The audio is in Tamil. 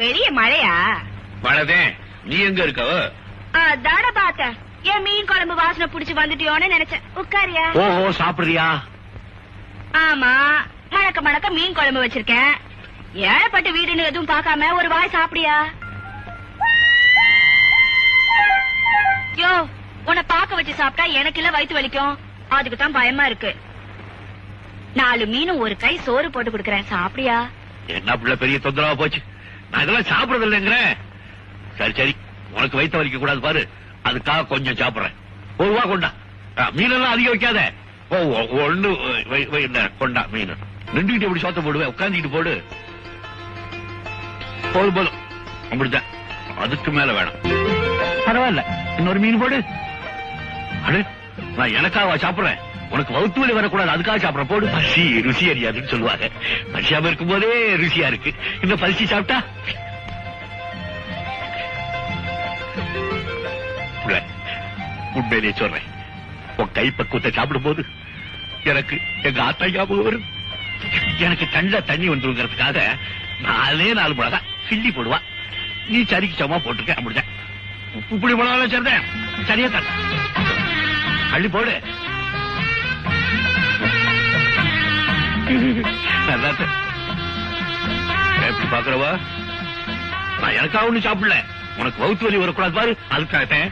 வெளிய மழையா? மழைதே. நீ எங்க இருக்க? தாட பாத்த என் மீன் குழம்பு வாசனை புடிச்சு வந்துட்டியோன்னு நினைச்சேன். உட்காரியா? ஓஹோ, சாப்பிடுறியா? ஆமா, மணக்க மணக்க மீன் குழம்பு வச்சிருக்கேன். ஏழப்பட்ட வீடுன்னு எதுவும் பார்க்காம ஒரு வாய் சாப்பிடியா? யோ, உன்னை பாக்க வச்சு சாப்பிட்டா எனக்கு இல்ல வயிற்று வலிக்கும். அதுக்கு தான் பயமா இருக்கு. 4 மீனும் ஒரு கை சோறு போட்டு கொடுக்கறேன், சாப்பிடியா? என்ன பிள்ளை பெரிய தொந்தரவா போச்சு. நான் இதெல்லாம் சாப்பிடறது இல்லைங்கிறேன். சரி சரி, உனக்கு வயிற்று வலிக்க கூடாது பாரு, அதுக்காக கொஞ்சம் சாப்பிடுறேன். ஒரு ரூபா கொண்டா. மீனெல்லாம் அதிகம் வைக்காத. ஒண்ணு கொண்டா மீன். நின்றுகிட்டு எப்படி சோத்த போடுவேன், உட்காந்துக்கிட்டு போடு. போதும் போதும், அப்படித்தான். அதுக்கு மேல வேணும். பரவாயில்ல, இன்னொரு மீன் போடு. அடு, நான் எனக்காக சாப்பிடுறேன், உனக்கு வகுத்து வலி வரக்கூடாது, அதுக்காக சாப்பிடுறேன். போடு. பசி ருசி அறியாதுன்னு சொல்லுவாங்க. பசியாம இருக்கும் போதே ருசியா இருக்கு, இன்னும் பசி சாப்பிட்டா உண்மையிலே சொல்றேன். உன் கை பக்குவத்தை சாப்பிடும் போது எனக்கு எங்க ஆத்தா ஞாபகம் வரும். எனக்கு கண்ணில் தண்ணி வந்துருங்கிறதுக்காக 4 மிளகா கிள்ளி போடுவா. நீ சரிக்கு சமமா போட்டிருக்க, அப்படிதான். புளி மிளகா சேர்ந்தேன், சரியா தான். அள்ளி போடு. நல்லா எப்படி பாக்குறவா? நான் எனக்காக ஒண்ணு சாப்பிடல, உனக்கு வகுத்து வலி வரக்கூடாது பாரு, அதுக்காகத்தேன்.